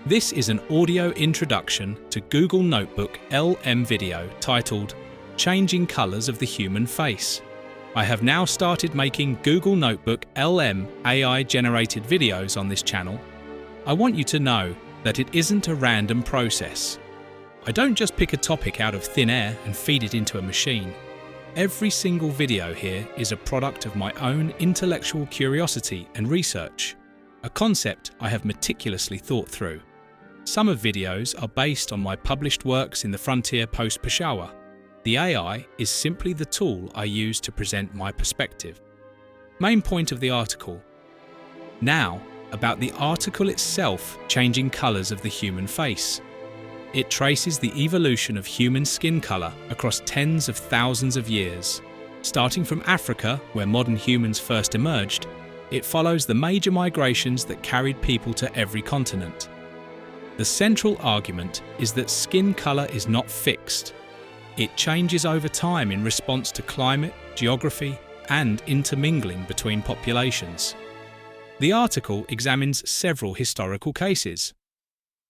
This is an audio introduction to Google Notebook LM video titled Changing Colors of the Human Face. I have now started making Google Notebook LM AI-generated videos on this channel. I want you to know that it isn't a random process. I don't just pick a topic out of thin air and feed it into a machine. Every single video here is a product of my own intellectual curiosity and research, a concept I have meticulously thought through. Some of videos are based on my published works in the Frontier Post Peshawar. The AI is simply the tool I use to present my perspective. Main point of the article. Now, about the article itself changing colours of the human face. It traces the evolution of human skin colour across tens of thousands of years. Starting from Africa, where modern humans first emerged, it follows the major migrations that carried people to every continent. The central argument is that skin colour is not fixed. It changes over time in response to climate, geography, and intermingling between populations. The article examines several historical cases.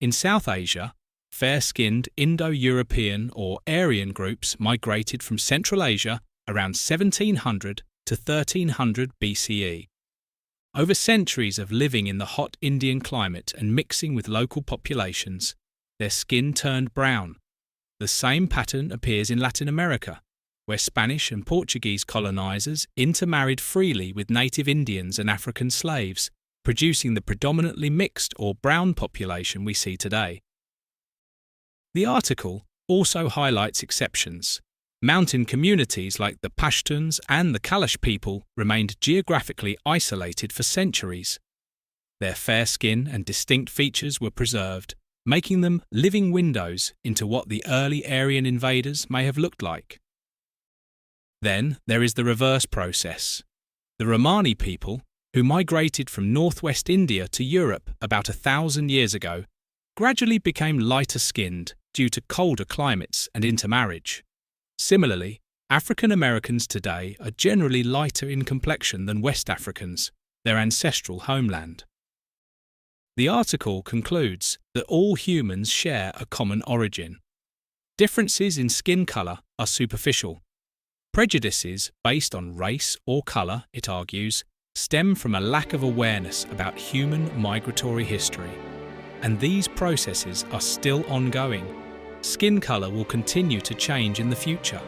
In South Asia, fair-skinned Indo-European or Aryan groups migrated from Central Asia around 1700 to 1300 BCE. Over centuries of living in the hot Indian climate and mixing with local populations, their skin turned brown. The same pattern appears in Latin America, where Spanish and Portuguese colonizers intermarried freely with native Indians and African slaves, producing the predominantly mixed or brown population we see today. The article also highlights exceptions. Mountain communities like the Pashtuns and the Kalash people remained geographically isolated for centuries. Their fair skin and distinct features were preserved, making them living windows into what the early Aryan invaders may have looked like. Then there is the reverse process. The Romani people, who migrated from northwest India to Europe about 1,000 years ago, gradually became lighter skinned due to colder climates and intermarriage. Similarly, African Americans today are generally lighter in complexion than West Africans, their ancestral homeland. The article concludes that all humans share a common origin. Differences in skin colour are superficial. Prejudices based on race or colour, it argues, stem from a lack of awareness about human migratory history. And these processes are still ongoing. Skin colour will continue to change in the future.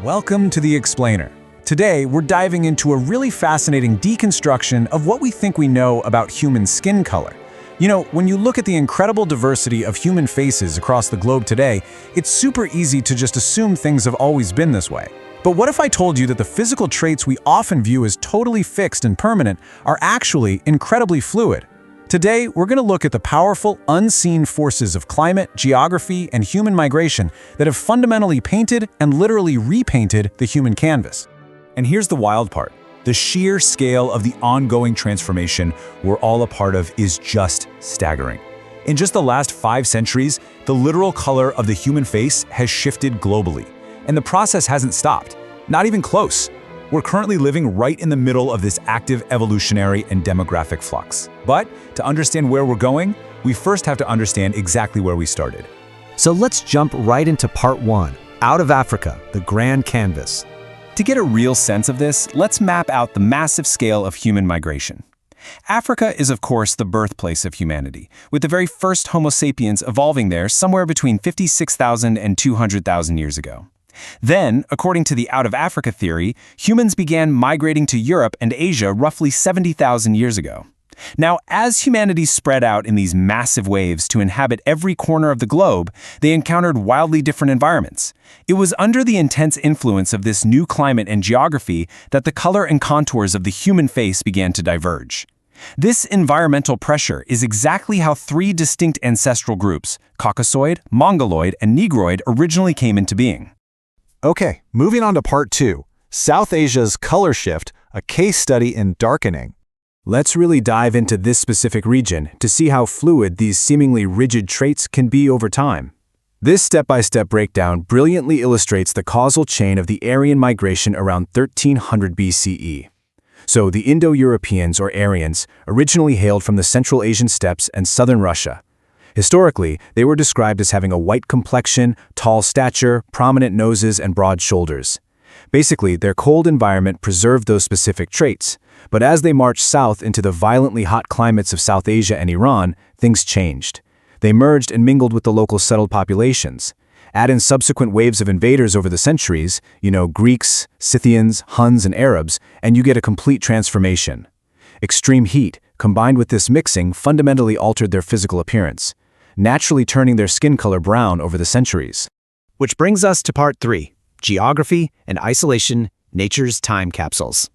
Welcome to The Explainer. Today, we're diving into a really fascinating deconstruction of what we think we know about human skin color. You know, when you look at the incredible diversity of human faces across the globe today, it's super easy to just assume things have always been this way. But what if I told you that the physical traits we often view as totally fixed and permanent are actually incredibly fluid? Today, we're going to look at the powerful, unseen forces of climate, geography, and human migration that have fundamentally painted and literally repainted the human canvas. And here's the wild part. The sheer scale of the ongoing transformation we're all a part of is just staggering. In just the last 5 centuries, the literal color of the human face has shifted globally. And the process hasn't stopped. Not even close. We're currently living right in the middle of this active evolutionary and demographic flux. But to understand where we're going, we first have to understand exactly where we started. So let's jump right into part 1, Out of Africa, the Grand Canvas. To get a real sense of this, let's map out the massive scale of human migration. Africa is, of course, the birthplace of humanity, with the very first Homo sapiens evolving there somewhere between 56,000 and 200,000 years ago. Then, according to the Out of Africa theory, humans began migrating to Europe and Asia roughly 70,000 years ago. Now, as humanity spread out in these massive waves to inhabit every corner of the globe, they encountered wildly different environments. It was under the intense influence of this new climate and geography that the color and contours of the human face began to diverge. This environmental pressure is exactly how 3 distinct ancestral groups, Caucasoid, Mongoloid, and Negroid, originally came into being. Okay, moving on to part 2, South Asia's color shift, a case study in darkening. Let's really dive into this specific region to see how fluid these seemingly rigid traits can be over time. This step-by-step breakdown brilliantly illustrates the causal chain of the Aryan migration around 1300 BCE. So the Indo-Europeans or Aryans originally hailed from the Central Asian steppes and southern Russia. Historically, they were described as having a white complexion, tall stature, prominent noses, and broad shoulders. Basically, their cold environment preserved those specific traits. But as they marched south into the violently hot climates of South Asia and Iran, things changed. They merged and mingled with the local settled populations. Add in subsequent waves of invaders over the centuries, Greeks, Scythians, Huns, and Arabs, and you get a complete transformation. Extreme heat, combined with this mixing, fundamentally altered their physical appearance, naturally turning their skin color brown over the centuries. Which brings us to part 3, Geography and Isolation, Nature's Time Capsules.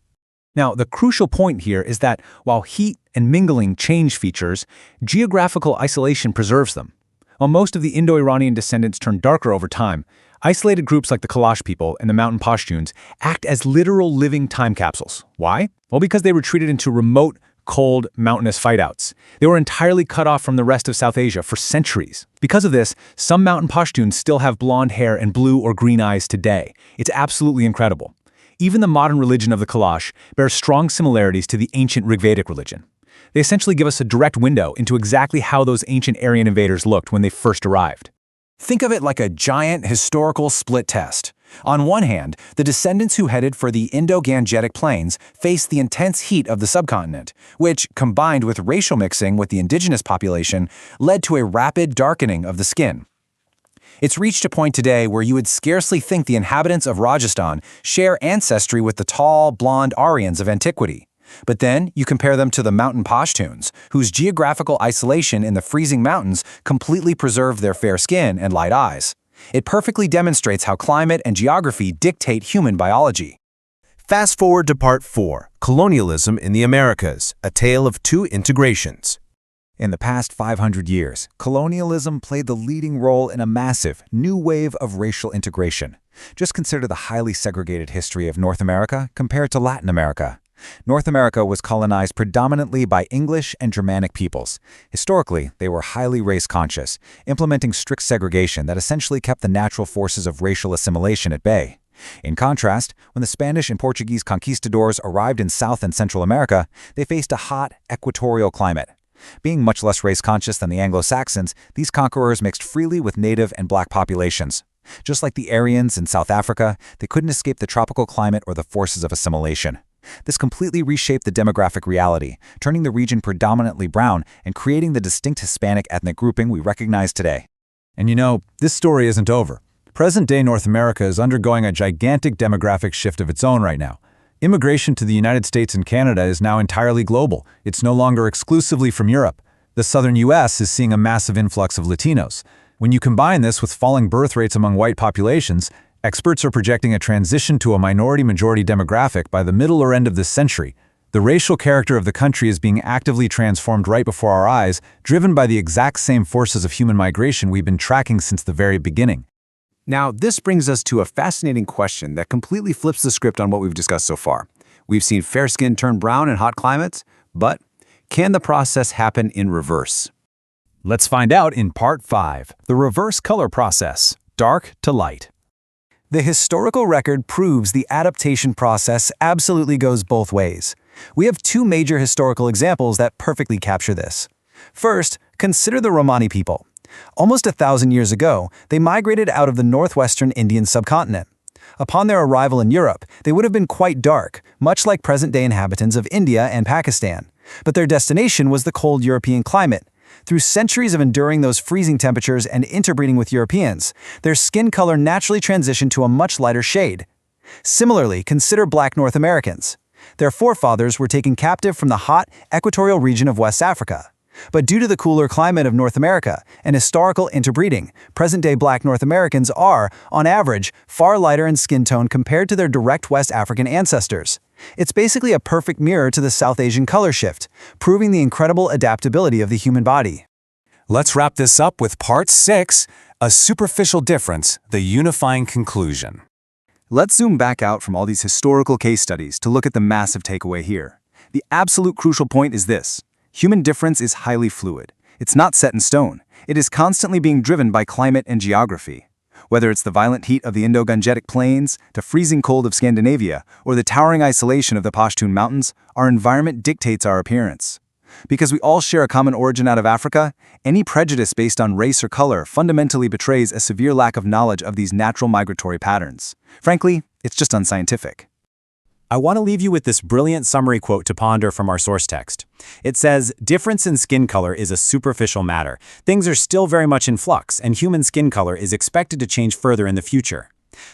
Now, the crucial point here is that while heat and mingling change features, geographical isolation preserves them. While most of the Indo-Iranian descendants turn darker over time, isolated groups like the Kalash people and the mountain Pashtuns act as literal living time capsules. Why? Well, because they retreated into remote, cold, mountainous fightouts. They were entirely cut off from the rest of South Asia for centuries. Because of this, some mountain Pashtuns still have blonde hair and blue or green eyes today. It's absolutely incredible. Even the modern religion of the Kalash bears strong similarities to the ancient Rigvedic religion. They essentially give us a direct window into exactly how those ancient Aryan invaders looked when they first arrived. Think of it like a giant historical split test. On one hand, the descendants who headed for the Indo-Gangetic Plains faced the intense heat of the subcontinent, which, combined with racial mixing with the indigenous population, led to a rapid darkening of the skin. It's reached a point today where you would scarcely think the inhabitants of Rajasthan share ancestry with the tall, blonde Aryans of antiquity. But then you compare them to the mountain Pashtuns, whose geographical isolation in the freezing mountains completely preserved their fair skin and light eyes. It perfectly demonstrates how climate and geography dictate human biology. Fast forward to part 4, Colonialism in the Americas, a tale of two integrations. In the past 500 years, colonialism played the leading role in a massive, new wave of racial integration. Just consider the highly segregated history of North America compared to Latin America. North America was colonized predominantly by English and Germanic peoples. Historically, they were highly race-conscious, implementing strict segregation that essentially kept the natural forces of racial assimilation at bay. In contrast, when the Spanish and Portuguese conquistadors arrived in South and Central America, they faced a hot, equatorial climate. Being much less race-conscious than the Anglo-Saxons, these conquerors mixed freely with native and black populations. Just like the Aryans in South Africa, they couldn't escape the tropical climate or the forces of assimilation. This completely reshaped the demographic reality, turning the region predominantly brown and creating the distinct Hispanic ethnic grouping we recognize today. And this story isn't over. Present-day North America is undergoing a gigantic demographic shift of its own right now. Immigration to the United States and Canada is now entirely global. It's no longer exclusively from Europe. The southern U.S. is seeing a massive influx of Latinos. When you combine this with falling birth rates among white populations, experts are projecting a transition to a minority-majority demographic by the middle or end of this century. The racial character of the country is being actively transformed right before our eyes, driven by the exact same forces of human migration we've been tracking since the very beginning. Now, this brings us to a fascinating question that completely flips the script on what we've discussed so far. We've seen fair skin turn brown in hot climates, but can the process happen in reverse? Let's find out in Part 5, the reverse color process, dark to light. The historical record proves the adaptation process absolutely goes both ways. We have two major historical examples that perfectly capture this. First, consider the Romani people. Almost 1,000 years ago, they migrated out of the northwestern Indian subcontinent. Upon their arrival in Europe, they would have been quite dark, much like present-day inhabitants of India and Pakistan. But their destination was the cold European climate. Through centuries of enduring those freezing temperatures and interbreeding with Europeans, their skin color naturally transitioned to a much lighter shade. Similarly, consider black North Americans. Their forefathers were taken captive from the hot, equatorial region of West Africa. But due to the cooler climate of North America and historical interbreeding, present-day black North Americans are, on average, far lighter in skin tone compared to their direct West African ancestors. It's basically a perfect mirror to the South Asian color shift, proving the incredible adaptability of the human body. Let's wrap this up with Part 6, a superficial difference, the unifying conclusion. Let's zoom back out from all these historical case studies to look at the massive takeaway here. The absolute crucial point is this. Human difference is highly fluid. It's not set in stone. It is constantly being driven by climate and geography. Whether it's the violent heat of the Indo-Gangetic Plains, the freezing cold of Scandinavia, or the towering isolation of the Pashtun Mountains, our environment dictates our appearance. Because we all share a common origin out of Africa, any prejudice based on race or color fundamentally betrays a severe lack of knowledge of these natural migratory patterns. Frankly, it's just unscientific. I want to leave you with this brilliant summary quote to ponder from our source text. It says, "Difference in skin color is a superficial matter. Things are still very much in flux, and human skin color is expected to change further in the future.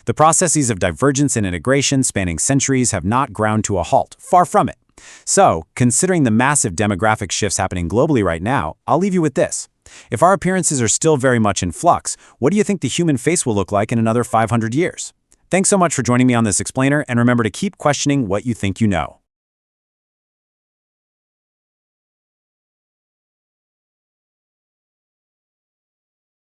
The processes of divergence and integration spanning centuries have not ground to a halt, far from it. So, considering the massive demographic shifts happening globally right now, I'll leave you with this. If our appearances are still very much in flux, what do you think the human face will look like in another 500 years? Thanks so much for joining me on this explainer, and remember to keep questioning what you think you know.